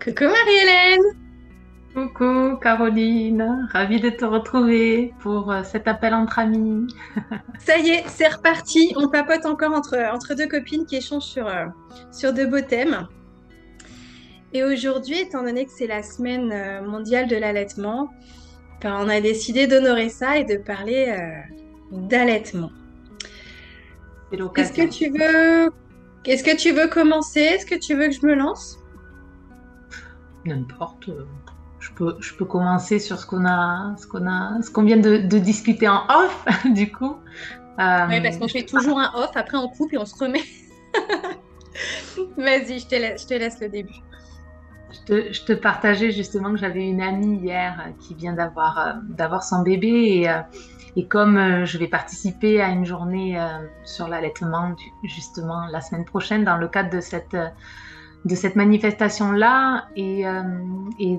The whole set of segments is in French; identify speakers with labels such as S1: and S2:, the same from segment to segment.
S1: Coucou Marie-Hélène!
S2: Coucou Caroline, ravie de te retrouver pour cet appel entre amis.
S1: Ça y est, c'est reparti. On papote encore entre deux copines qui échangent sur de beaux thèmes. Et aujourd'hui, étant donné que c'est la semaine mondiale de l'allaitement, ben, on a décidé d'honorer ça et de parler d'allaitement.
S2: C'est
S1: Est-ce que
S2: l'occasion.
S1: tu veux, est-ce que tu veux commencer? Est-ce que tu veux que je me lance?
S2: N'importe. Je peux commencer sur ce qu'on vient de discuter en off, du coup.
S1: Oui, parce qu'on
S2: Je te,
S1: fait toujours un off, après on coupe et on se remet. Vas-y, je te laisse le début.
S2: je te partageais justement que j'avais une amie hier qui vient d'avoir son bébé et comme je vais participer à une journée sur l'allaitement justement la semaine prochaine dans le cadre de cette manifestation-là. Et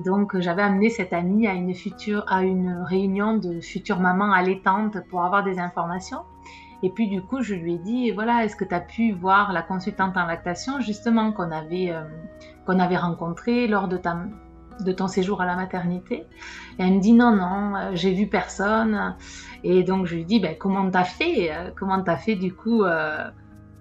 S2: donc, j'avais amené cette amie à une réunion de futures mamans allaitantes pour avoir des informations. Et puis, du coup, je lui ai dit, voilà, est-ce que tu as pu voir la consultante en lactation, justement, qu'on avait rencontrée lors de ton séjour à la maternité? Et elle me dit, non, non, j'ai vu personne. Et donc, je lui dis, ben, comment t'as fait? Comment t'as fait, du coup,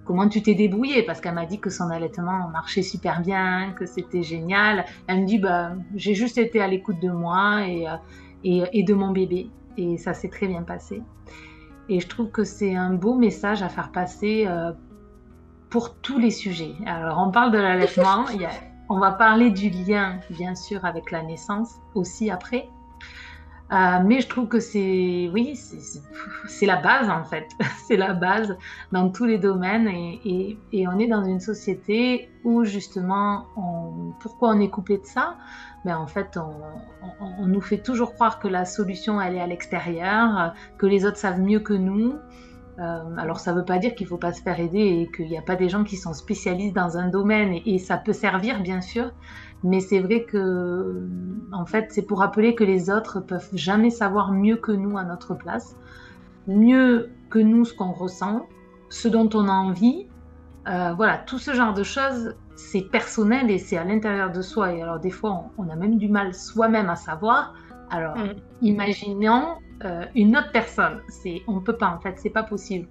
S2: comment tu t'es débrouillée? Parce qu'elle m'a dit que son allaitement marchait super bien, que c'était génial. Elle me dit, bah, j'ai juste été à l'écoute de moi et de mon bébé. Et ça s'est très bien passé. Et je trouve que c'est un beau message à faire passer pour tous les sujets. Alors, on parle de l'allaitement, on va parler du lien, bien sûr, avec la naissance aussi après. Mais je trouve que oui, c'est la base en fait. C'est la base dans tous les domaines et on est dans une société où justement, pourquoi on est coupé de ça? Ben en fait, on nous fait toujours croire que la solution elle est à l'extérieur, que les autres savent mieux que nous. Alors ça ne veut pas dire qu'il ne faut pas se faire aider et qu'il n'y a pas des gens qui sont spécialistes dans un domaine et ça peut servir bien sûr, mais c'est vrai que en fait c'est pour rappeler que les autres peuvent jamais savoir mieux que nous à notre place, mieux que nous ce qu'on ressent, ce dont on a envie. Voilà, tout ce genre de choses c'est personnel et c'est à l'intérieur de soi et alors des fois on a même du mal soi-même à savoir. Alors
S1: Mm.
S2: imaginons une autre personne. On ne peut pas, en fait, c'est pas possible.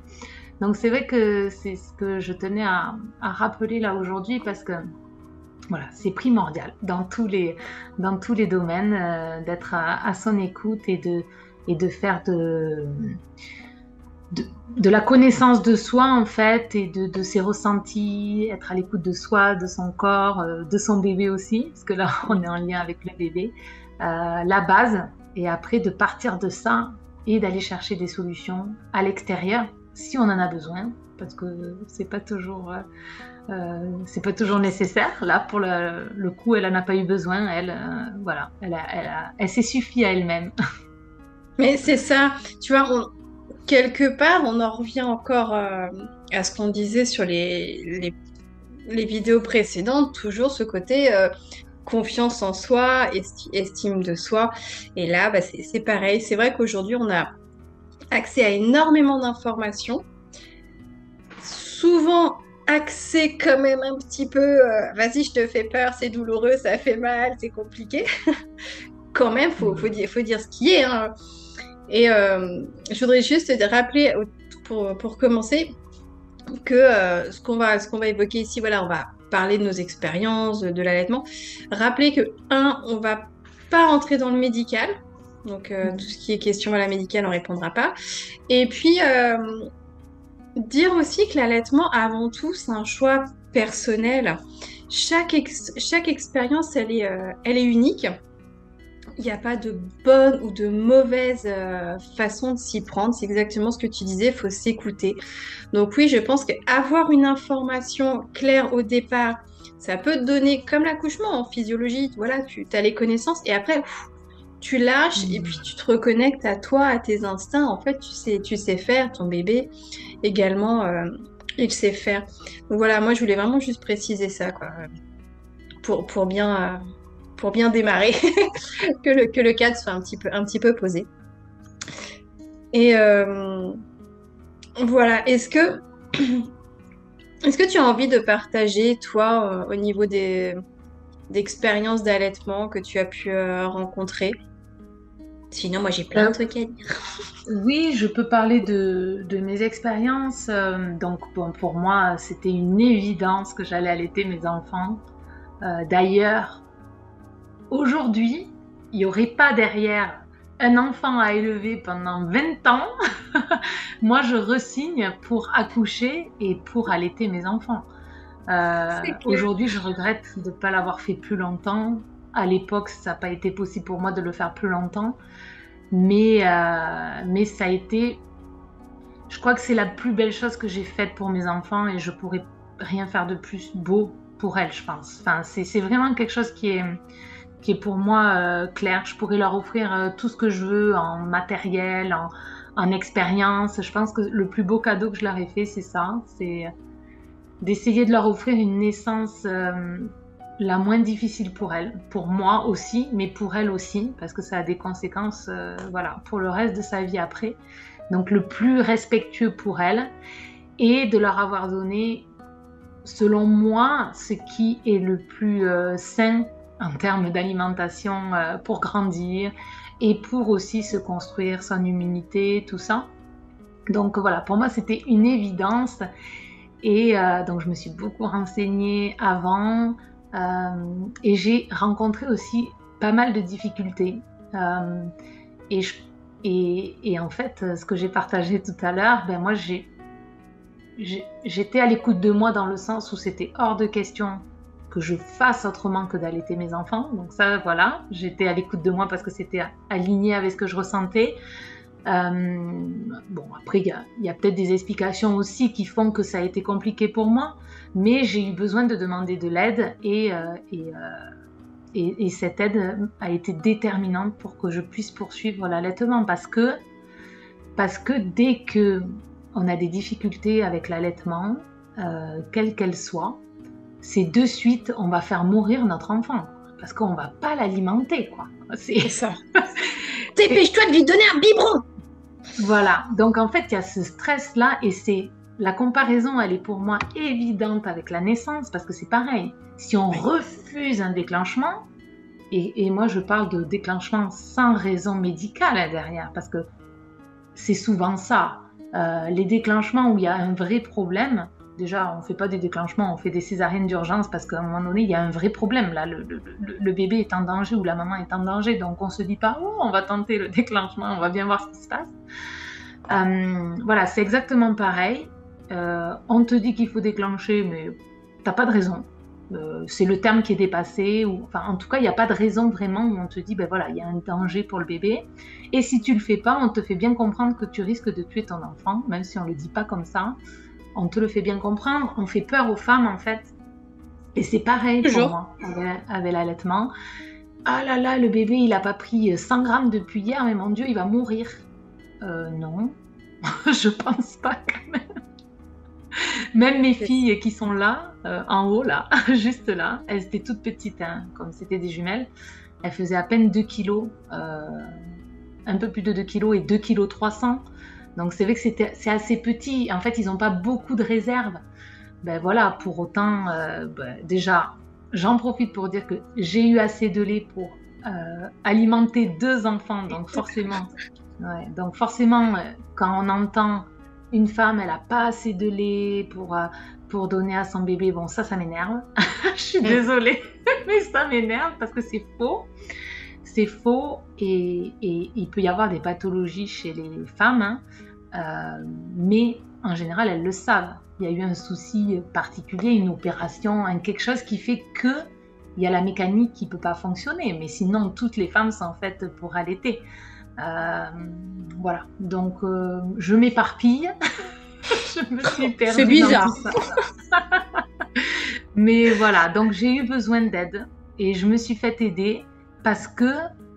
S2: Donc c'est vrai que c'est ce que je tenais à rappeler là aujourd'hui parce que voilà, c'est primordial dans tous les domaines d'être à son écoute et de faire de la connaissance de soi en fait et de ses ressentis, être à l'écoute de soi, de son corps, de son bébé aussi, parce que là on est en lien avec le bébé, la base, et après de partir de ça et d'aller chercher des solutions à l'extérieur si on en a besoin, parce que c'est pas toujours nécessaire. Là pour le coup elle en a pas eu besoin, elle voilà, elle s'est suffit à elle-même.
S1: Mais c'est ça, tu vois, quelque part, on en revient encore à ce qu'on disait sur les vidéos précédentes, toujours ce côté confiance en soi, estime de soi. Et là, bah, c'est pareil. C'est vrai qu'aujourd'hui, on a accès à énormément d'informations, souvent accès quand même un petit peu, vas-y, je te fais peur, c'est douloureux, ça fait mal, c'est compliqué. Quand même, faut dire ce qui est, hein. Et je voudrais juste te rappeler, pour commencer, que ce qu'on va évoquer ici, voilà, on va parler de nos expériences, de l'allaitement. Rappeler que, on va pas rentrer dans le médical. Donc, tout ce qui est question à la médicale, on répondra pas. Et puis, dire aussi que l'allaitement, avant tout, c'est un choix personnel. Chaque expérience, elle est unique. Il n'y a pas de bonne ou de mauvaise façon de s'y prendre. C'est exactement ce que tu disais, il faut s'écouter. Donc oui, je pense qu'avoir une information claire au départ, ça peut te donner, comme l'accouchement en physiologie, voilà, tu as les connaissances et après, tu lâches et puis tu te reconnectes à toi, à tes instincts. En fait, tu sais faire, ton bébé également, il sait faire. Donc voilà, moi, je voulais vraiment juste préciser ça, quoi, pour bien démarrer, que le cadre soit un petit peu posé. Et voilà, est-ce que tu as envie de partager, toi, au niveau des... d'expériences d'allaitement que tu as pu rencontrer? Sinon, moi, j'ai plein
S2: Euh,
S1: de trucs à dire.
S2: oui, je peux parler de mes expériences. Donc, bon, pour moi, c'était une évidence que j'allais allaiter mes enfants. D'ailleurs, aujourd'hui, il n'y aurait pas derrière un enfant à élever pendant 20 ans. Moi, je resigne pour accoucher et pour allaiter mes enfants.
S1: C'est clair.
S2: Aujourd'hui, je regrette de ne pas l'avoir fait plus longtemps. À l'époque, ça n'a pas été possible pour moi de le faire plus longtemps. Mais ça a été, je crois que c'est la plus belle chose que j'ai faite pour mes enfants et je pourrais rien faire de plus beau pour elles, je pense. Enfin, c'est vraiment quelque chose qui est pour moi clair. Je pourrais leur offrir tout ce que je veux en matériel, en expérience. Je pense que le plus beau cadeau que je leur ai fait, c'est ça. C'est d'essayer de leur offrir une naissance la moins difficile pour elles, pour moi aussi, mais pour elles aussi, parce que ça a des conséquences voilà, pour le reste de sa vie après. Donc le plus respectueux pour elles et de leur avoir donné, selon moi, ce qui est le plus sain en termes d'alimentation pour grandir et pour aussi se construire son immunité, tout ça. Donc voilà, pour moi c'était une évidence et donc je me suis beaucoup renseignée avant et j'ai rencontré aussi pas mal de difficultés. Et, et en fait, ce que j'ai partagé tout à l'heure, ben moi j'étais à l'écoute de moi dans le sens où c'était hors de question que je fasse autrement que d'allaiter mes enfants. Donc ça, voilà, j'étais à l'écoute de moi parce que c'était aligné avec ce que je ressentais. Bon, après, il y a peut-être des explications aussi qui font que ça a été compliqué pour moi, mais j'ai eu besoin de demander de l'aide et cette aide a été déterminante pour que je puisse poursuivre l'allaitement parce que dès que on a des difficultés avec l'allaitement, quelle qu'elle soit, c'est de suite, on va faire mourir notre enfant parce qu'on ne va pas l'alimenter, quoi.
S1: C'est ça. Dépêche-toi de lui donner un biberon.
S2: Voilà, donc en fait, il y a ce stress-là et c'est la comparaison, elle est pour moi évidente avec la naissance parce que c'est pareil. Si on refuse un déclenchement, et moi je parle de déclenchement sans raison médicale derrière parce que c'est souvent ça. Les déclenchements où il y a un vrai problème, déjà on ne fait pas des déclenchements, on fait des césariennes d'urgence parce qu'à un moment donné il y a un vrai problème là, le bébé est en danger ou la maman est en danger, donc on ne se dit pas oh on va tenter le déclenchement, on va bien voir ce qui se passe. Voilà, c'est exactement pareil. On te dit qu'il faut déclencher, mais t'as pas de raison. C'est le terme qui est dépassé, ou enfin en tout cas il n'y a pas de raison vraiment où on te dit ben voilà il y a un danger pour le bébé et si tu le fais pas on te fait bien comprendre que tu risques de tuer ton enfant, même si on le dit pas comme ça, on te le fait bien comprendre, on fait peur aux femmes en fait et c'est pareil pour moi avec l'allaitement. Ah là là le bébé il a pas pris 100 grammes depuis hier mais mon Dieu il va mourir. Non, je pense pas quand même. Même mes filles qui sont là, en haut, là, juste là, elles étaient toutes petites, hein, comme c'était des jumelles. Elles faisaient à peine 2 kilos, un peu plus de 2 kilos et 2 kilos 300. Donc c'est vrai que c'est assez petit. En fait, ils n'ont pas beaucoup de réserves. Ben voilà, pour autant, déjà, j'en profite pour dire que j'ai eu assez de lait pour alimenter 2 enfants. Donc forcément, quand on entend une femme, elle n'a pas assez de lait pour donner à son bébé. Bon, ça m'énerve. Je suis désolée, mais ça m'énerve parce que c'est faux. C'est faux et il peut y avoir des pathologies chez les femmes, hein, mais en général, elles le savent. Il y a eu un souci particulier, une opération, quelque chose qui fait qu'il y a la mécanique qui ne peut pas fonctionner. Mais sinon, toutes les femmes sont faites pour allaiter. Voilà, donc je m'éparpille. Je me suis perdue.
S1: C'est bizarre.
S2: Dans tout ça. Mais voilà, donc j'ai eu besoin d'aide et je me suis fait aider parce que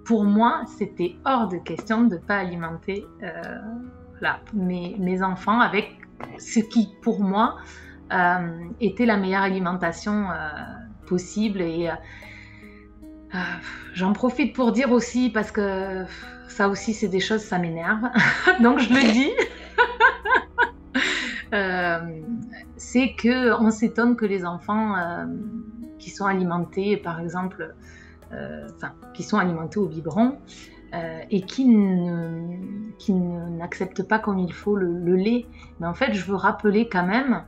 S2: pour moi, c'était hors de question de ne pas alimenter mes enfants avec ce qui, pour moi, était la meilleure alimentation possible. Et j'en profite pour dire aussi, parce que ça aussi, c'est des choses, ça m'énerve. Donc, je le dis. C'est qu'on s'étonne que les enfants qui sont alimentés, par exemple, qui sont alimentés au biberon et qui n'acceptent pas comme il faut le lait. Mais en fait, je veux rappeler quand même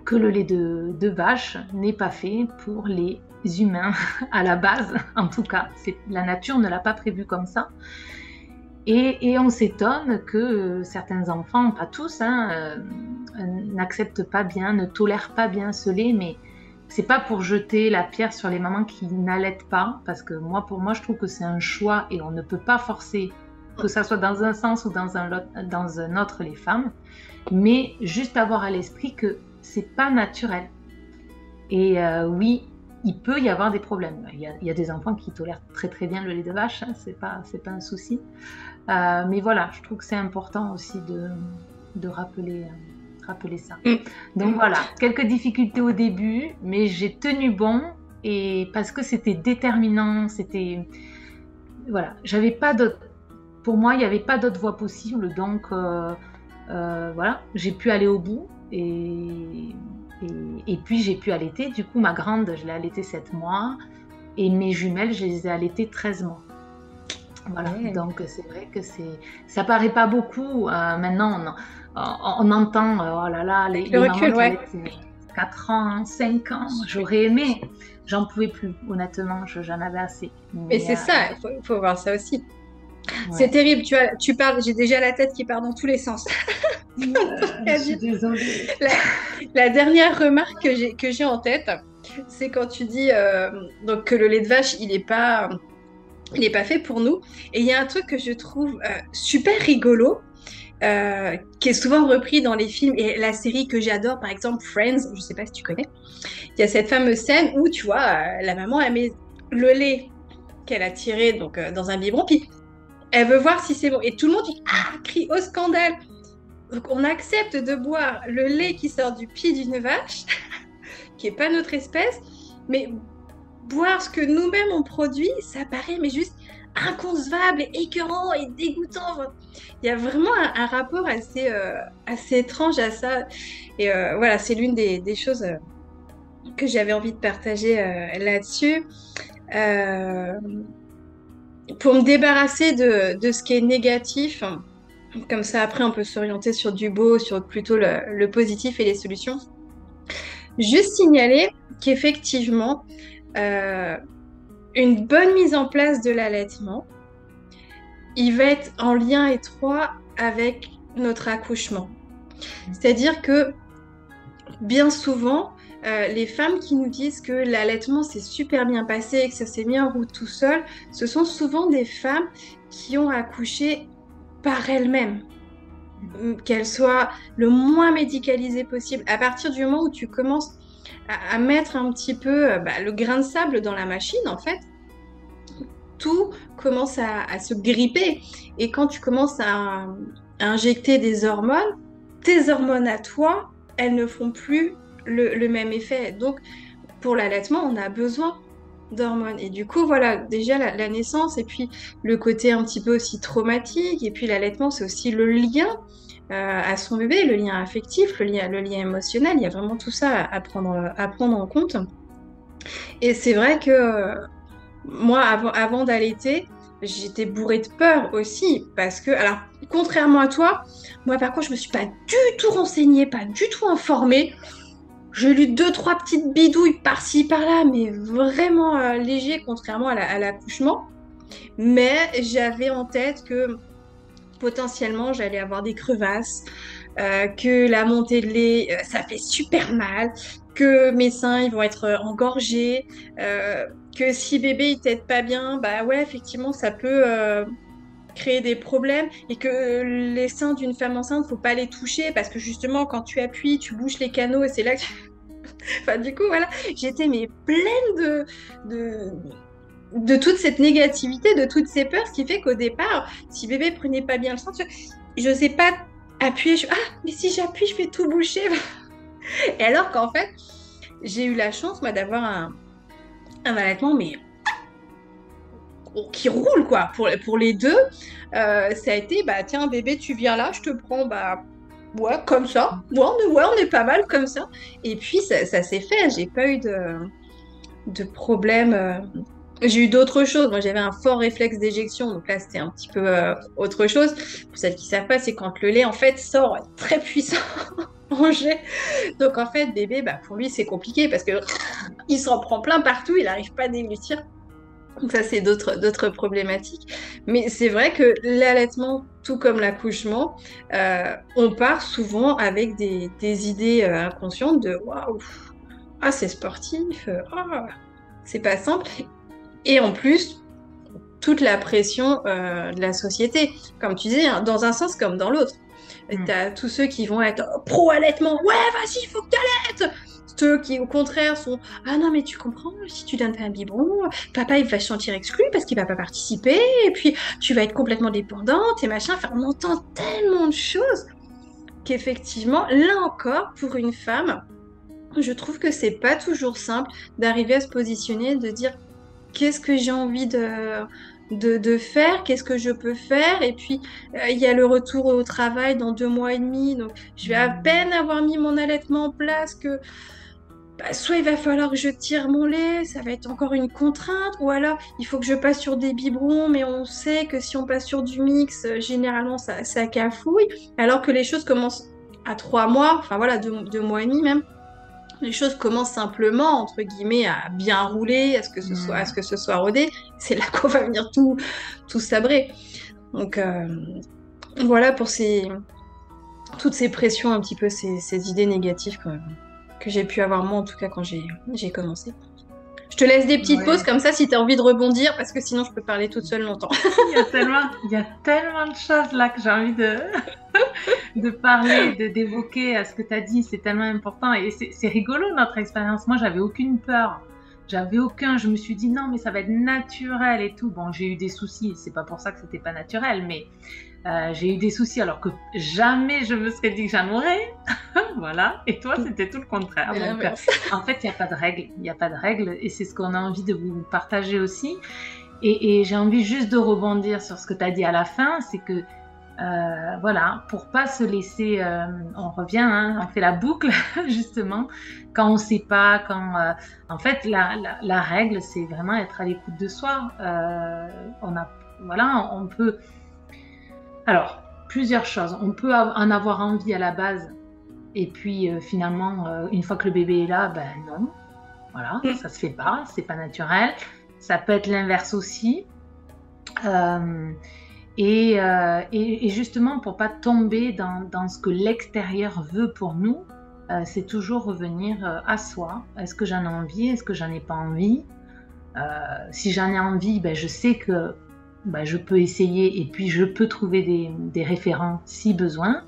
S2: que le lait de vache n'est pas fait pour les humains à la base, en tout cas. La nature ne l'a pas prévu comme ça. Et on s'étonne que certains enfants, pas tous, n'acceptent pas bien, ne tolèrent pas bien ce lait, mais c'est pas pour jeter la pierre sur les mamans qui n'allaitent pas, parce que pour moi, je trouve que c'est un choix et on ne peut pas forcer, que ça soit dans un sens ou dans un autre les femmes, mais juste avoir à l'esprit que c'est pas naturel. Et oui, il peut y avoir des problèmes. Il y a des enfants qui tolèrent très très bien le lait de vache, c'est pas un souci. Mais voilà, je trouve que c'est important aussi de rappeler ça. Donc voilà, quelques difficultés au début, mais j'ai tenu bon et parce que c'était déterminant, voilà, pour moi, il n'y avait pas d'autre voie possible, donc voilà, j'ai pu aller au bout et puis j'ai pu allaiter. Du coup, ma grande, je l'ai allaitée 7 mois et mes jumelles, je les ai allaitées 13 mois. Voilà, donc c'est vrai que ça paraît pas beaucoup. Maintenant, on entend, oh là là, les mamans qui allaitent 4 ans, 5 ans. J'aurais aimé, j'en pouvais plus, honnêtement, j'en avais assez.
S1: Mais c'est ça, il faut voir ça aussi. Ouais. C'est terrible, tu parles, j'ai déjà la tête qui part dans tous les sens.
S2: Je suis désolée.
S1: La dernière remarque que j'ai en tête, c'est quand tu dis donc que le lait de vache, il n'est pas fait pour nous. Et il y a un truc que je trouve super rigolo, qui est souvent repris dans les films et la série que j'adore, par exemple Friends, je ne sais pas si tu connais. Il y a cette fameuse scène où, tu vois, la maman, elle met le lait qu'elle a tiré donc, dans un biberon, puis elle veut voir si c'est bon. Et tout le monde crie au scandale. Donc on accepte de boire le lait qui sort du pied d'une vache, qui n'est pas notre espèce, mais boire ce que nous-mêmes on produit, ça paraît mais juste inconcevable et écœurant et dégoûtant. Il y a vraiment un rapport assez étrange à ça. Et voilà, c'est l'une des choses que j'avais envie de partager là-dessus. Pour me débarrasser de ce qui est négatif, comme ça après on peut s'orienter sur du beau, sur plutôt le positif et les solutions. Juste signaler qu'effectivement, une bonne mise en place de l'allaitement, il va être en lien étroit avec notre accouchement. C'est-à-dire que bien souvent, les femmes qui nous disent que l'allaitement s'est super bien passé et que ça s'est mis en route tout seul, ce sont souvent des femmes qui ont accouché par elles-mêmes, qu'elles soient le moins médicalisées possible. À partir du moment où tu commences à mettre un petit peu le grain de sable dans la machine, en fait, tout commence à se gripper. Et quand tu commences à injecter des hormones, tes hormones à toi, elles ne font plus le même effet. Donc, pour l'allaitement, on a besoin d'hormones. Et du coup, voilà, déjà la naissance et puis le côté un petit peu aussi traumatique. Et puis l'allaitement, c'est aussi le lien à son bébé, le lien affectif, le lien émotionnel. Il y a vraiment tout ça à prendre en compte. Et c'est vrai que moi, avant d'allaiter, j'étais bourrée de peur aussi. Parce que, alors, contrairement à toi, moi, par contre, je me suis pas du tout renseignée, pas du tout informée. J'ai lu 2-3 petites bidouilles par-ci, par-là, mais vraiment léger, contrairement à l'accouchement. Mais j'avais en tête que potentiellement, j'allais avoir des crevasses, que la montée de lait, ça fait super mal, que mes seins, ils vont être engorgés, que si bébé, il t'aide pas bien, bah ouais, effectivement, ça peut créer des problèmes et que les seins d'une femme enceinte, faut pas les toucher parce que justement, quand tu appuies, tu bouches les canaux et c'est là que enfin, du coup, voilà, j'étais mais pleine de toute cette négativité, de toutes ces peurs, ce qui fait qu'au départ, si bébé prenait pas bien le sein, je sais pas appuyer, mais si j'appuie, je vais tout boucher. Et alors qu'en fait, j'ai eu la chance, moi, d'avoir un allaitement, mais qui roule, quoi. Pour les deux, ça a été, tiens, bébé, tu viens là, je te prends, ouais, comme ça. On est pas mal comme ça. Et puis, ça s'est fait. J'ai pas eu de problème. J'ai eu d'autres choses. Moi, j'avais un fort réflexe d'éjection. Donc là, c'était un petit peu autre chose. Pour celles qui savent pas, c'est quand le lait, en fait, sort très puissant en jet. Donc, en fait, bébé, bah, pour lui, c'est compliqué parce que il s'en prend plein partout. Il n'arrive pas à déglutir. Donc ça, c'est d'autres problématiques. Mais c'est vrai que l'allaitement, tout comme l'accouchement, on part souvent avec des idées inconscientes de waouh, ah, c'est sportif, ah, c'est pas simple. Et en plus, toute la pression de la société. Comme tu disais, hein, dans un sens comme dans l'autre.
S2: Mm.
S1: T'as tous ceux qui vont être pro-allaitement. Ouais, vas-y, il faut que t'allaites. Ceux qui, au contraire, sont ah non, mais tu comprends, si tu donnes pas un biberon, papa, il va se sentir exclu parce qu'il va pas participer. Et puis, tu vas être complètement dépendante et machin. Enfin, on entend tellement de choses qu'effectivement, là encore, pour une femme, je trouve que c'est pas toujours simple d'arriver à se positionner, de dire qu'est-ce que j'ai envie de faire, qu'est-ce que je peux faire. Et puis, il y a le retour au travail dans 2 mois et demi. Donc, je vais à peine avoir mis mon allaitement en place que bah, soit il va falloir que je tire mon lait, ça va être encore une contrainte, ou alors il faut que je passe sur des biberons, mais on sait que si on passe sur du mix, généralement ça cafouille, alors que les choses commencent à 3 mois, enfin voilà, 2 mois et demi même, les choses commencent simplement, entre guillemets, à bien rouler, à ce que ce soit rodé. C'est là qu'on va venir tout sabrer. Donc voilà pour toutes ces pressions, un petit peu ces idées négatives que j'ai pu avoir moi, en tout cas quand j'ai commencé. Je te laisse des petites pauses
S2: Ouais.
S1: comme ça si tu as envie de rebondir, parce que sinon je peux parler toute seule longtemps.
S2: Il y a tellement de choses là que j'ai envie de parler, d'évoquer à ce que tu as dit. C'est tellement important et c'est rigolo notre expérience. Moi, j'avais aucune peur. Je me suis dit non, mais ça va être naturel et tout. Bon, j'ai eu des soucis. C'est pas pour ça que c'était pas naturel, mais j'ai eu des soucis alors que jamais je me serais dit que j'en aurais. Voilà. Et toi, c'était tout le contraire. Donc, en fait, il n'y a pas de règle. Il n'y a pas de règle et c'est ce qu'on a envie de vous partager aussi. Et j'ai envie juste de rebondir sur ce que tu as dit à la fin, c'est que voilà, pour pas se laisser, on revient, hein, on fait la boucle justement, quand on sait pas, en fait la règle c'est vraiment être à l'écoute de soi. Voilà, on peut, alors plusieurs choses, on peut en avoir envie à la base et puis finalement une fois que le bébé est là, ben non, voilà, ça se fait pas, c'est pas naturel. Ça peut être l'inverse aussi. Et justement, pour pas tomber dans ce que l'extérieur veut pour nous, c'est toujours revenir à soi. Est-ce que j'en ai envie? Est-ce que j'en ai pas envie? Si j'en ai envie, ben, je sais que ben, je peux essayer et puis je peux trouver des référents si besoin.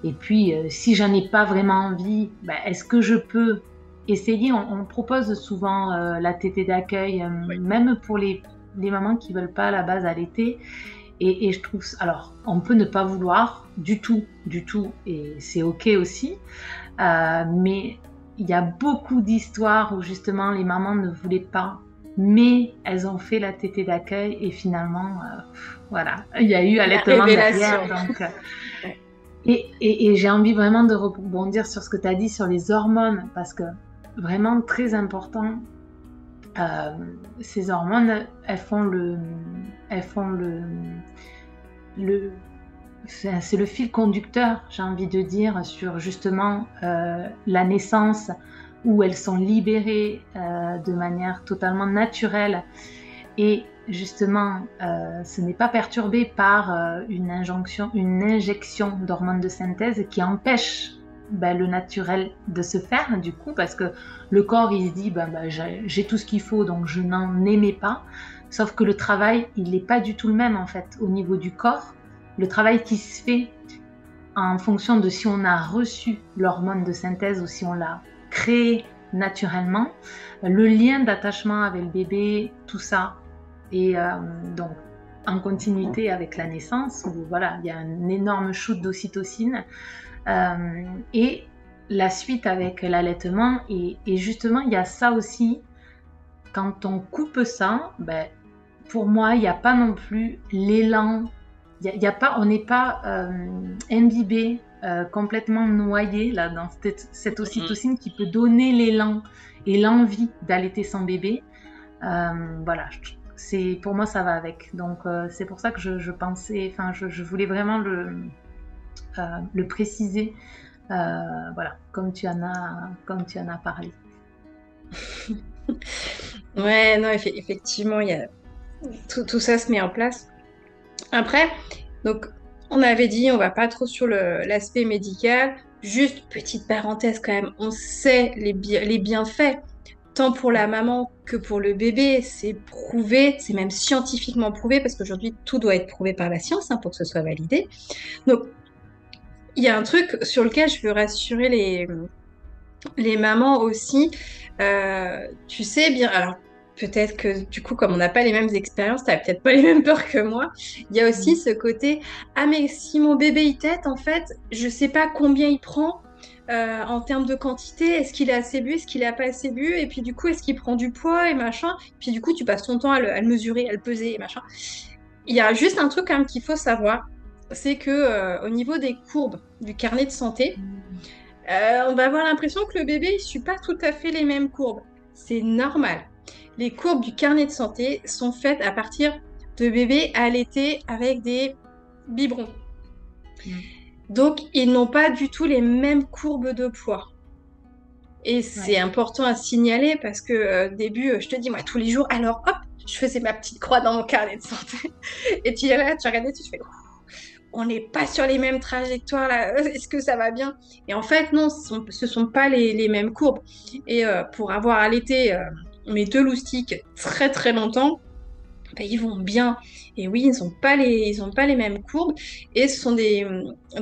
S2: Et puis, si j'en ai pas vraiment envie, ben, est-ce que je peux essayer? On propose souvent la tétée d'accueil,
S1: Oui.
S2: même pour les mamans qui veulent pas à la base allaiter. Et je trouve, alors, on peut ne pas vouloir du tout, et c'est ok aussi. Mais il y a beaucoup d'histoires où justement les mamans ne voulaient pas, mais elles ont fait la tétée d'accueil et finalement, voilà, il y a eu allaitement derrière. Donc, et j'ai envie vraiment de rebondir sur ce que tu as dit sur les hormones, parce que vraiment très important. Ces hormones, c'est le fil conducteur, j'ai envie de dire, sur justement la naissance, où elles sont libérées de manière totalement naturelle et justement ce n'est pas perturbé par une injection d'hormones de synthèse qui empêche le naturel de se faire du coup, parce que le corps il se dit j'ai tout ce qu'il faut donc je n'en émets pas, sauf que le travail il n'est pas du tout le même en fait au niveau du corps. Le travail qui se fait en fonction de si on a reçu l'hormone de synthèse ou si on l'a créé naturellement, le lien d'attachement avec le bébé, tout ça, et donc en continuité avec la naissance où voilà il y a un énorme shoot d'ocytocine. Et la suite avec l'allaitement, et justement il y a ça aussi, quand on coupe ça, pour moi il n'y a pas non plus l'élan, on n'est pas imbibé complètement noyée là, dans cette ocytocine qui peut donner l'élan et l'envie d'allaiter son bébé. Voilà, pour moi, ça va avec. Donc, c'est pour ça que je pensais, enfin, je voulais vraiment le préciser, voilà, comme tu en as parlé.
S1: Ouais, non, effectivement, il y a tout ça se met en place. Après, donc, on avait dit, on va pas trop sur l'aspect médical. Juste petite parenthèse quand même, on sait les bienfaits, tant pour la maman que pour le bébé. C'est prouvé, c'est même scientifiquement prouvé, parce qu'aujourd'hui, tout doit être prouvé par la science pour que ce soit validé. Donc, il y a un truc sur lequel je veux rassurer les mamans aussi. Tu sais bien, alors peut-être que du coup, comme on n'a pas les mêmes expériences, tu n'as peut-être pas les mêmes peurs que moi. Il y a aussi ce côté, ah mais si mon bébé il tète, en fait, je sais pas combien il prend en termes de quantité. Est-ce qu'il a assez bu, est-ce qu'il a pas assez bu, et puis du coup, est-ce qu'il prend du poids et machin. Puis du coup, tu passes ton temps à le mesurer, à le peser et machin. Il y a juste un truc quand même qu'il faut savoir, c'est que au niveau des courbes du carnet de santé, on va avoir l'impression que le bébé ne suit pas tout à fait les mêmes courbes. C'est normal. Les courbes du carnet de santé sont faites à partir de bébés allaités avec des biberons. Donc, ils n'ont pas du tout les mêmes courbes de poids. Et c'est important à signaler parce que début, je te dis, moi, tous les jours, alors hop, je faisais ma petite croix dans mon carnet de santé. Et tu es là, tu regardais, tu fais, on n'est pas sur les mêmes trajectoires là, est-ce que ça va bien? Et en fait, non, ce sont pas les mêmes courbes. Et pour avoir allaité mes deux loustiques très très longtemps, ben, ils vont bien. Et oui, ils ont pas les mêmes courbes. Et ce sont des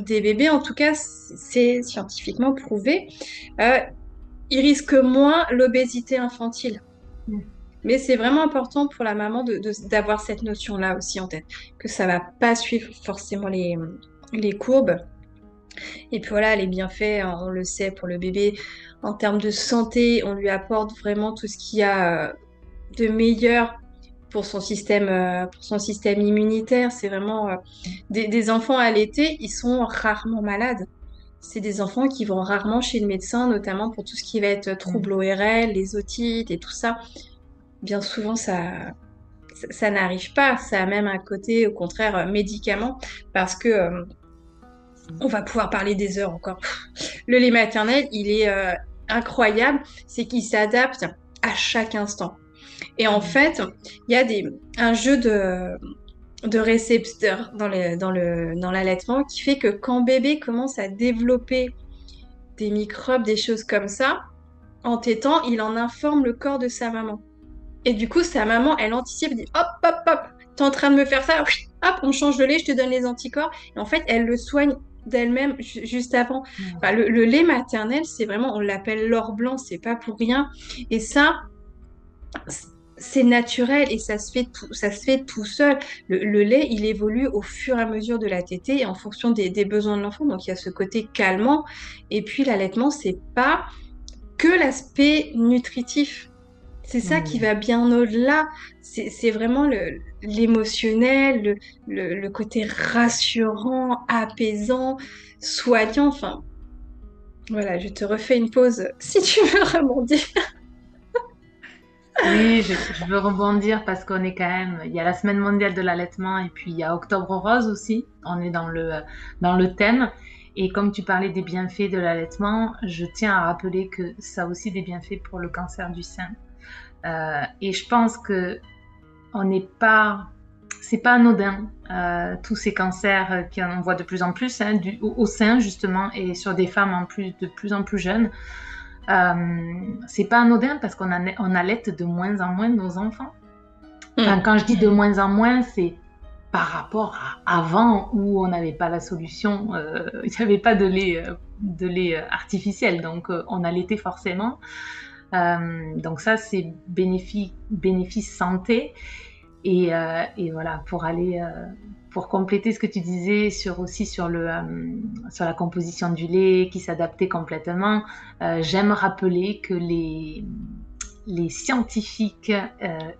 S1: bébés, en tout cas, c'est scientifiquement prouvé. Ils risquent moins l'obésité infantile. Mais c'est vraiment important pour la maman d'avoir cette notion-là aussi en tête, que ça va pas suivre forcément les courbes. Et puis voilà, les bienfaits, on le sait pour le bébé, en termes de santé, on lui apporte vraiment tout ce qu'il y a de meilleur pour son système immunitaire. C'est vraiment des enfants allaités, ils sont rarement malades. C'est des enfants qui vont rarement chez le médecin, notamment pour tout ce qui va être troubles ORL, les otites et tout ça. Bien souvent, ça n'arrive pas. Ça a même un côté, au contraire, médicament, parce que on va pouvoir parler des heures encore. Le lait maternel, il est incroyable, c'est qu'il s'adapte à chaque instant. Et en fait, il y a un jeu de récepteurs dans l'allaitement qui fait que quand bébé commence à développer des microbes, des choses comme ça, en tétant, il en informe le corps de sa maman. Et du coup, sa maman, elle anticipe, elle dit hop, hop, hop, t'es en train de me faire ça, hop, on change de lait, je te donne les anticorps. Et en fait, elle le soigne d'elle-même juste avant. Enfin, le lait maternel, c'est vraiment, on l'appelle l'or blanc, c'est pas pour rien. Et ça, c'est naturel et ça se fait tout seul. Le lait, il évolue au fur et à mesure de la tétée et en fonction des besoins de l'enfant. Donc, il y a ce côté calmant. Et puis, l'allaitement, c'est pas que l'aspect nutritif. C'est ça qui va bien au-delà. C'est vraiment l'émotionnel, le côté rassurant, apaisant, soignant. Enfin, voilà, je te refais une pause si tu veux rebondir.
S2: Oui, je veux rebondir parce qu'on est quand même, il y a la semaine mondiale de l'allaitement et puis il y a Octobre Rose aussi. On est dans le thème. Et comme tu parlais des bienfaits de l'allaitement, je tiens à rappeler que ça a aussi des bienfaits pour le cancer du sein. Et je pense que c'est pas anodin, tous ces cancers qu'on voit de plus en plus au sein justement et sur des femmes en plus de plus en plus jeunes. C'est pas anodin parce qu'on allaite de moins en moins nos enfants. Enfin, quand je dis de moins en moins, c'est par rapport à avant où on n'avait pas la solution, il n'y avait pas de lait artificiel, donc on allaitait forcément. Donc ça, c'est bénéfice santé. Et voilà, pour compléter ce que tu disais sur la composition du lait qui s'adaptait complètement, j'aime rappeler que les scientifiques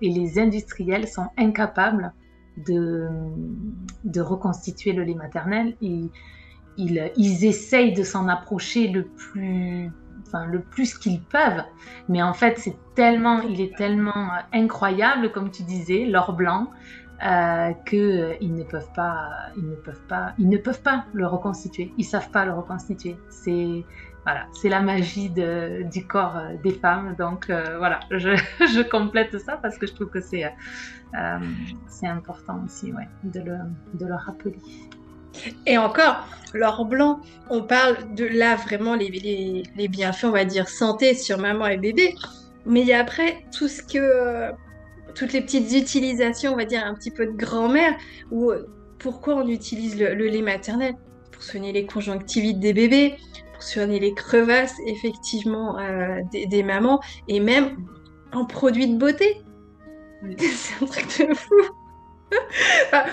S2: et les industriels sont incapables de reconstituer le lait maternel. ils essayent de s'en approcher le plus qu'ils peuvent. Mais en fait, il est tellement incroyable, comme tu disais, l'or blanc, qu'ils ne peuvent pas le reconstituer. Ils savent pas le reconstituer. C'est la magie du corps des femmes. Donc voilà, je complète ça parce que je trouve que c'est important aussi, ouais, de le rappeler.
S1: Et encore, l'or blanc, on parle de là vraiment les bienfaits, on va dire, santé sur maman et bébé. Mais il y a après toutes les petites utilisations, on va dire, un petit peu de grand-mère, ou pourquoi on utilise le lait maternel? Pour soigner les conjonctivites des bébés, pour soigner les crevasses, effectivement, des mamans, et même en produit de beauté.
S2: Oui.
S1: C'est un truc de fou. Enfin,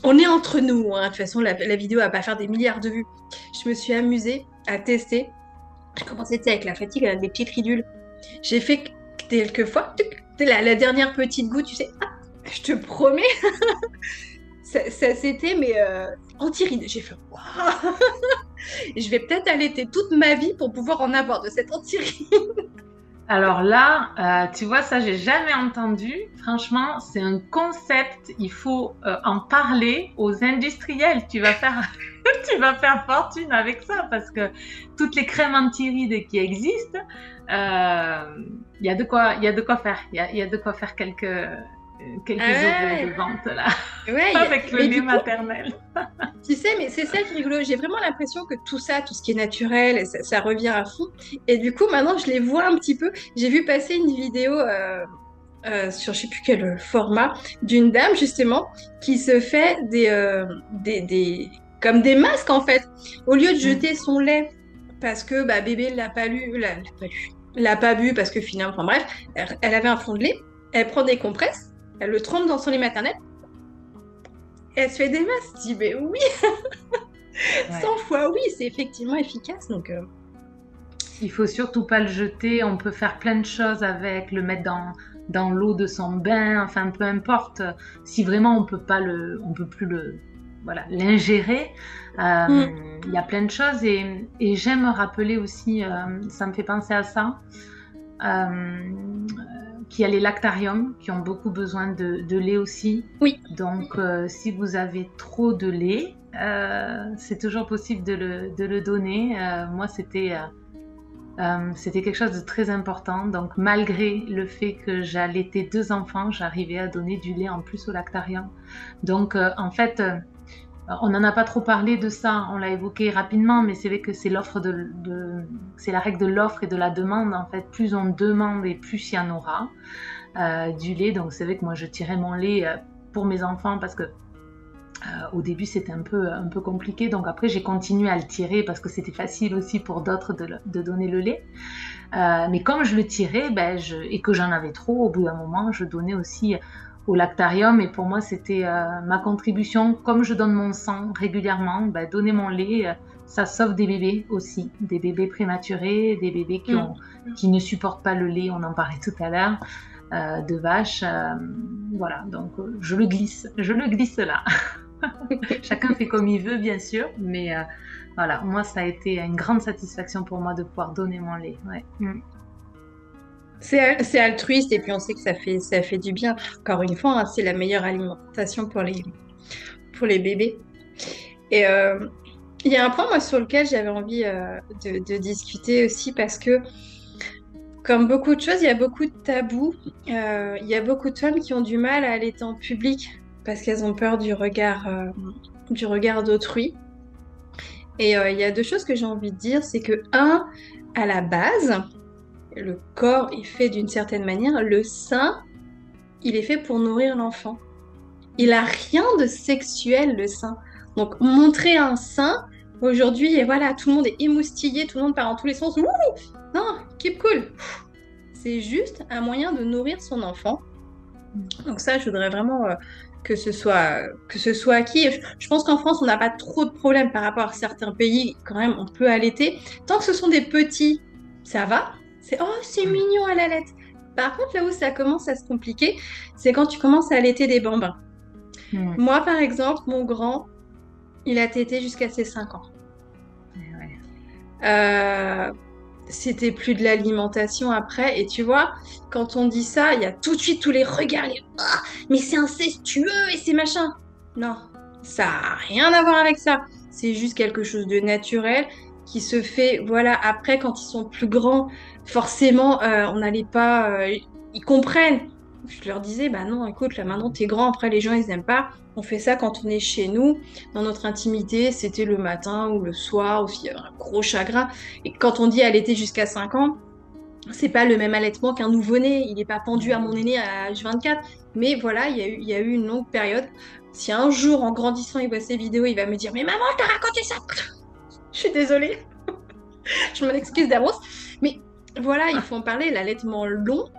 S1: on est entre nous, hein. De toute façon, la vidéo va pas faire des milliards de vues. Je me suis amusée à tester. J'ai commencé avec la fatigue, avec des petites ridules. J'ai fait quelques fois, la dernière petite goutte, tu sais, je te promets, ça c'était mais anti-ride. J'ai fait waouh, je vais peut-être allaiter toute ma vie pour pouvoir en avoir de cette anti-ride.
S2: Alors là, tu vois, ça, j'ai jamais entendu. Franchement, c'est un concept. Il faut en parler aux industriels. Tu vas faire fortune avec ça parce que toutes les crèmes anti-rides qui existent, il y a de quoi faire. Il y a de quoi faire quelques euros de vente là,
S1: Ouais,
S2: avec le lait maternel.
S1: Tu sais, mais c'est ça qui est rigolo. J'ai vraiment l'impression que tout ça, tout ce qui est naturel, ça revient à fond. Et du coup, maintenant, je les vois un petit peu. J'ai vu passer une vidéo sur je sais plus quel format d'une dame justement qui se fait comme des masques en fait. Au lieu de jeter son lait parce que bébé l'a pas bu parce que finalement, enfin bref, elle avait un fond de lait. Elle prend des compresses, elle le trempe dans son lait maternel. Et elle se fait des masques. Je dis, mais oui, 100 fois oui, c'est effectivement efficace. Donc,
S2: il faut surtout pas le jeter. On peut faire plein de choses avec, le mettre dans l'eau de son bain. Enfin, peu importe. Si vraiment on peut plus l'ingérer. Il y a plein de choses et j'aime rappeler aussi. Ça me fait penser à ça. Qu'il y a les lactariums qui ont beaucoup besoin de lait aussi.
S1: Oui.
S2: Donc, si vous avez trop de lait, c'est toujours possible de le donner. Moi, c'était quelque chose de très important. Donc, malgré le fait que j'allaitais 2 enfants, j'arrivais à donner du lait en plus au lactarium. Donc, en fait, on n'en a pas trop parlé de ça, on l'a évoqué rapidement, mais c'est vrai que c'est c'est la règle de l'offre et de la demande. En fait, plus on demande et plus il y en aura du lait. Donc c'est vrai que moi je tirais mon lait pour mes enfants parce que au début c'était un peu compliqué. Donc après j'ai continué à le tirer parce que c'était facile aussi pour d'autres de donner le lait. Mais comme je le tirais et que j'en avais trop, au bout d'un moment je donnais aussi au lactarium, et pour moi c'était ma contribution. Comme je donne mon sang régulièrement, donner mon lait, ça sauve des bébés aussi, des bébés prématurés, des bébés qui ne supportent pas le lait, on en parlait tout à l'heure, de vache. Voilà, donc je le glisse là. Chacun fait comme il veut, bien sûr, mais voilà, moi ça a été une grande satisfaction pour moi de pouvoir donner mon lait. Ouais.
S1: C'est altruiste et puis on sait que ça fait du bien. Encore une fois, hein, c'est la meilleure alimentation pour les bébés. Et il y a un point moi sur lequel j'avais envie de discuter aussi parce que comme beaucoup de choses, il y a beaucoup de tabous. Il y a beaucoup de femmes qui ont du mal à allaiter en public parce qu'elles ont peur du regard d'autrui. Et il y a 2 choses que j'ai envie de dire, c'est que à la base, le corps est fait d'une certaine manière, le sein, il est fait pour nourrir l'enfant. Il a rien de sexuel, le sein. Donc, montrer un sein, aujourd'hui, et voilà, tout le monde est émoustillé, tout le monde part dans tous les sens. Ouh, non, keep cool. C'est juste un moyen de nourrir son enfant. Donc ça, je voudrais vraiment que ce soit acquis. Je pense qu'en France, on n'a pas trop de problèmes par rapport à certains pays. Quand même, on peut allaiter. Tant que ce sont des petits, ça va. C'est mignon à la lettre. Par contre, là où ça commence à se compliquer, c'est quand tu commences à allaiter des bambins. Moi, par exemple, mon grand, Il a tété jusqu'à ses 5 ans.
S2: Ouais.
S1: Euh, C'était plus de l'alimentation après. Et tu vois, quand on dit ça, il y a tout de suite tous les regards. Ah, mais c'est incestueux et c'est machin. Non, ça n'a rien à voir avec ça. C'est juste quelque chose de naturel qui se fait, voilà, après, quand ils sont plus grands, forcément, on n'allait pas... ils comprennent. Je leur disais, bah non, écoute, là maintenant t'es grand, après les gens ils aiment pas. On fait ça quand on est chez nous, dans notre intimité, c'était le matin ou le soir, ou s'il y a un gros chagrin. Et quand on dit allaiter jusqu'à 5 ans, c'est pas le même allaitement qu'un nouveau-né. Il n'est pas pendu à mon aîné à H24. Mais voilà, il y a eu une longue période. Si un jour, en grandissant, il voit ces vidéos, il va me dire, mais maman, je t'ai raconté ça. Je suis désolée. Je m'en excuse d'avance. Mais voilà, il faut en parler. L'allaitement long,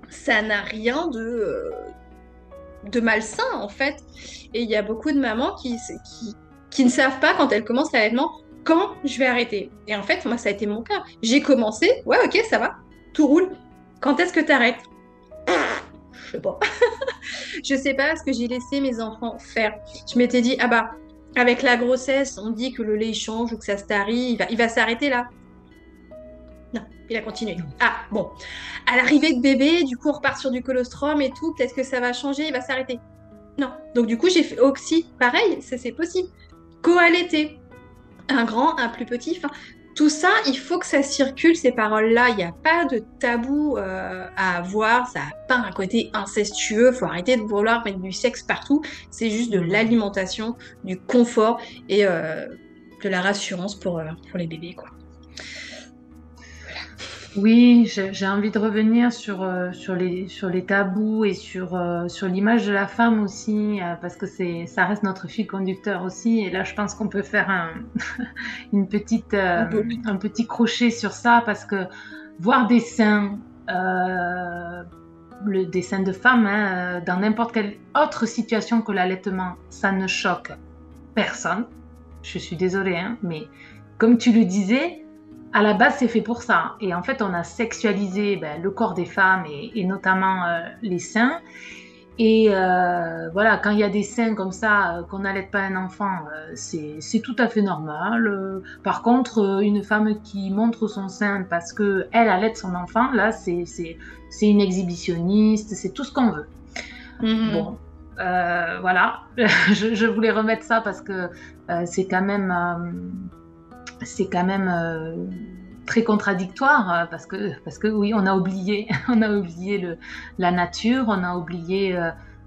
S1: ça n'a rien de malsain, en fait. Et il y a beaucoup de mamans qui ne savent pas, quand elles commencent l'allaitement, quand je vais arrêter. Et en fait, moi, ça a été mon cas. J'ai commencé, ouais, ok, ça va, tout roule. Quand est-ce que tu arrêtes? Je sais pas. Je sais pas, parce que j'ai laissé mes enfants faire. Je m'étais dit, ah bah, avec la grossesse, on dit que le lait il change ou que ça se tarit, il va s'arrêter là. Non, il a continué. Ah, bon. À l'arrivée de bébé, du coup, on repart sur du colostrum et tout. Peut-être que ça va changer, il va s'arrêter. Non. Donc, du coup, j'ai fait oxy. Pareil, ça, c'est possible. Co-allaiter. Un grand, un plus petit. Enfin, tout ça, il faut que ça circule, ces paroles-là. Il n'y a pas de tabou à avoir. Ça n'a pas un côté incestueux. Il faut arrêter de vouloir mettre du sexe partout. C'est juste de l'alimentation, du confort et de la rassurance pour les bébés, quoi.
S2: Oui, j'ai envie de revenir sur les tabous et sur l'image de la femme aussi, parce que ça reste notre fil conducteur aussi. Et là, je pense qu'on peut faire un petit crochet sur ça, parce que voir des seins, des seins de femmes, hein, dans n'importe quelle autre situation que l'allaitement, ça ne choque personne. Je suis désolée, hein, mais comme tu le disais, à la base, c'est fait pour ça. Et en fait, on a sexualisé le corps des femmes et notamment les seins. Et voilà, quand il y a des seins comme ça, qu'on n'allaite pas un enfant, c'est tout à fait normal. Par contre, une femme qui montre son sein parce qu'elle allaite son enfant, là, c'est une exhibitionniste, c'est tout ce qu'on veut.
S1: Mmh.
S2: Bon, voilà, je voulais remettre ça parce que c'est quand même très contradictoire, parce que oui, on a oublié la nature, on a oublié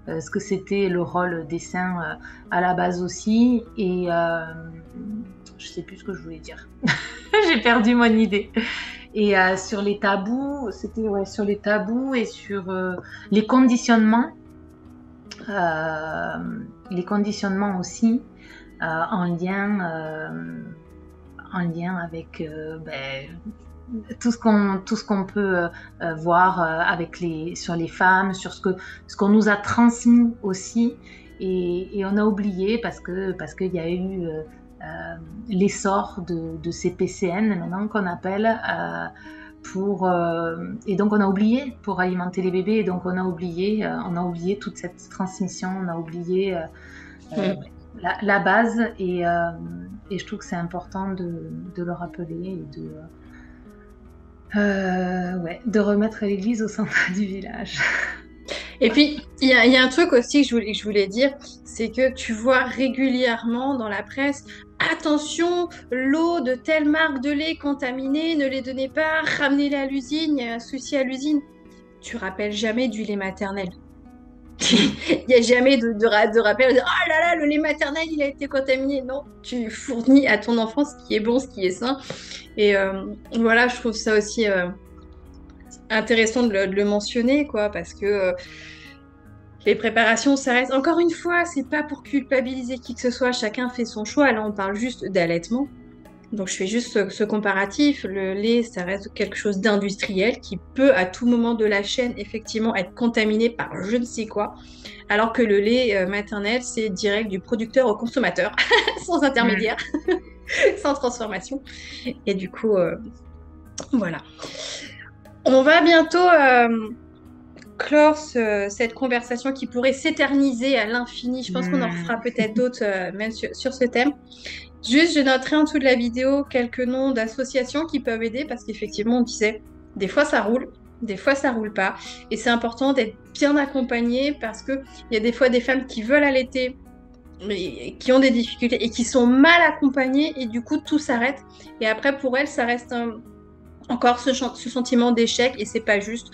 S2: ce que c'était le rôle des seins à la base aussi, et je sais plus ce que je voulais dire. J'ai perdu mon idée. Et sur les tabous, c'était sur les tabous et sur les conditionnements aussi en lien avec tout ce qu'on peut voir sur les femmes, sur ce qu'on nous a transmis aussi, et on a oublié parce qu'il y a eu l'essor de ces PCN maintenant qu'on appelle et donc on a oublié pour alimenter les bébés, et donc on a oublié toute cette transmission, on a oublié la base, et je trouve que c'est important de le rappeler et de remettre l'église au centre du village.
S1: Et puis, il y a un truc aussi que je voulais dire, c'est que tu vois régulièrement dans la presse, attention, l'eau de telle marque de lait contaminée, ne les donnez pas, ramenez-les à l'usine, il y a un souci à l'usine. Tu rappelles jamais du lait maternel. Il n'y a jamais de rappel de oh là là, le lait maternel, il a été contaminé. Non, tu fournis à ton enfant ce qui est bon, ce qui est sain. Et voilà, je trouve ça aussi intéressant de le mentionner, quoi, parce que les préparations, ça reste. Encore une fois, c'est pas pour culpabiliser qui que ce soit, chacun fait son choix. Là, on parle juste d'allaitement. Donc, je fais juste ce comparatif. Le lait, ça reste quelque chose d'industriel qui peut, à tout moment de la chaîne, effectivement, être contaminé par je ne sais quoi. Alors que le lait maternel, c'est direct du producteur au consommateur, sans intermédiaire, sans transformation. Et du coup, voilà. On va bientôt clore cette conversation qui pourrait s'éterniser à l'infini. Je pense qu'on en
S2: Hmm.
S1: refera peut-être d'autres, même sur ce thème. Juste, je noterai en dessous de la vidéo quelques noms d'associations qui peuvent aider parce qu'effectivement, on disait, des fois ça roule, des fois ça roule pas. Et c'est important d'être bien accompagné parce qu'il y a des fois des femmes qui veulent allaiter, mais qui ont des difficultés et qui sont mal accompagnées et du coup, tout s'arrête. Et après, pour elles, ça reste encore ce sentiment d'échec et c'est pas juste.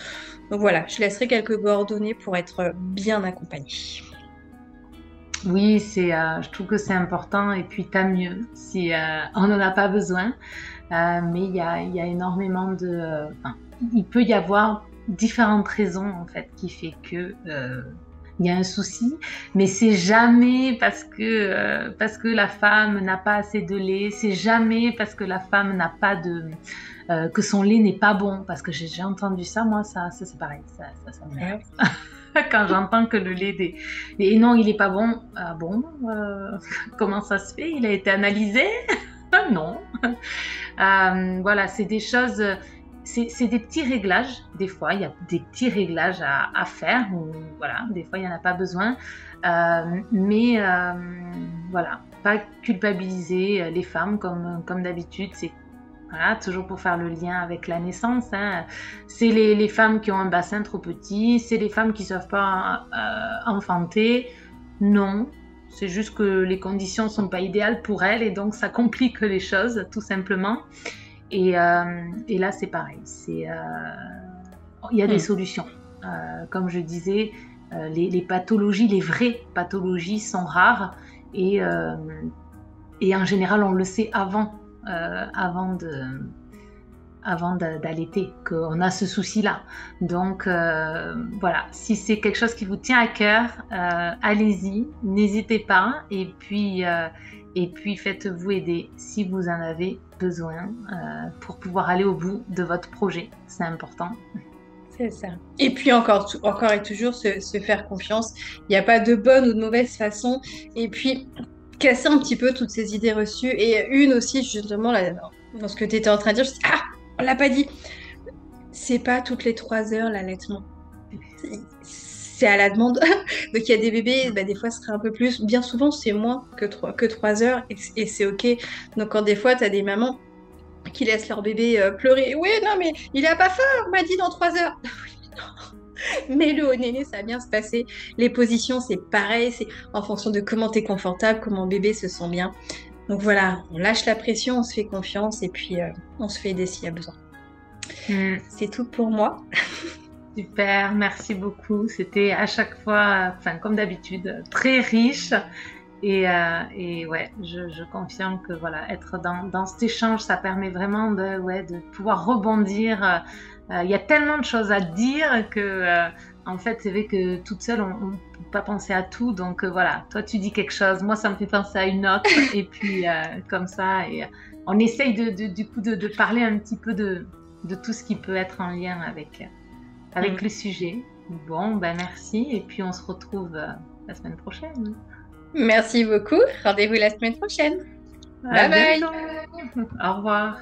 S1: Donc voilà, je laisserai quelques coordonnées pour être bien accompagnée.
S2: Oui, je trouve que c'est important et puis tant mieux si on n'en a pas besoin. Mais il y a énormément enfin, il peut y avoir différentes raisons en fait qui fait que il y a un souci, mais c'est jamais parce que la femme n'a pas assez de lait, c'est jamais parce que la femme n'a pas que son lait n'est pas bon, parce que j'ai entendu ça, moi ça c'est pareil, ça m'énerve. Quand j'entends que le lait et non, il est pas bon. Ah bon, comment ça se fait? Il a été analysé? Non. Voilà, c'est des choses, c'est des petits réglages. Des fois, il y a des petits réglages à faire. Voilà, des fois, il n'y en a pas besoin. Mais voilà, pas culpabiliser les femmes comme d'habitude. C'est voilà, toujours pour faire le lien avec la naissance. Hein. C'est les femmes qui ont un bassin trop petit, c'est les femmes qui ne savent pas enfanter. Non, c'est juste que les conditions ne sont pas idéales pour elles et donc ça complique les choses, tout simplement. Et là, c'est pareil. Il y a des solutions. Comme je disais, les pathologies, les vraies pathologies sont rares et en général, on le sait avant d'allaiter, qu'on a ce souci-là. Donc voilà, si c'est quelque chose qui vous tient à cœur, allez-y, n'hésitez pas. Et puis faites-vous aider si vous en avez besoin pour pouvoir aller au bout de votre projet. C'est important.
S1: C'est ça. Et puis encore et toujours se faire confiance. Il n'y a pas de bonne ou de mauvaise façon. Et puis casser un petit peu toutes ces idées reçues. Et une aussi, justement, là, dans ce que tu étais en train de dire, je dis, ah, on l'a pas dit. C'est pas toutes les 3 heures l'allaitement. C'est à la demande. Donc il y a des bébés, bah, des fois ce serait un peu plus. Bien souvent, c'est moins que 3 heures et c'est OK. Donc quand des fois, tu as des mamans qui laissent leur bébé pleurer. Oui, non, mais il a pas faim, on m'a dit dans 3 heures. Mets-le au néné, ça va bien se passer. Les positions, c'est pareil, c'est en fonction de comment tu es confortable, comment bébé se sent bien. Donc voilà, on lâche la pression, on se fait confiance et puis on se fait aider s'il y a besoin. C'est tout pour moi.
S2: Super, merci beaucoup. C'était à chaque fois, enfin comme d'habitude, très riche. Et ouais, je confirme que voilà, être dans cet échange, ça permet vraiment de pouvoir rebondir. Il y a tellement de choses à dire que en fait, c'est vrai que toute seule, on ne peut pas penser à tout. Donc voilà, toi tu dis quelque chose, moi ça me fait penser à une autre. Et puis comme ça, et on essaye du coup de parler un petit peu de tout ce qui peut être en lien avec le sujet. Bon, ben merci. Et puis on se retrouve la semaine prochaine.
S1: Merci beaucoup. Rendez-vous la semaine prochaine. Bye bye.
S2: Au revoir.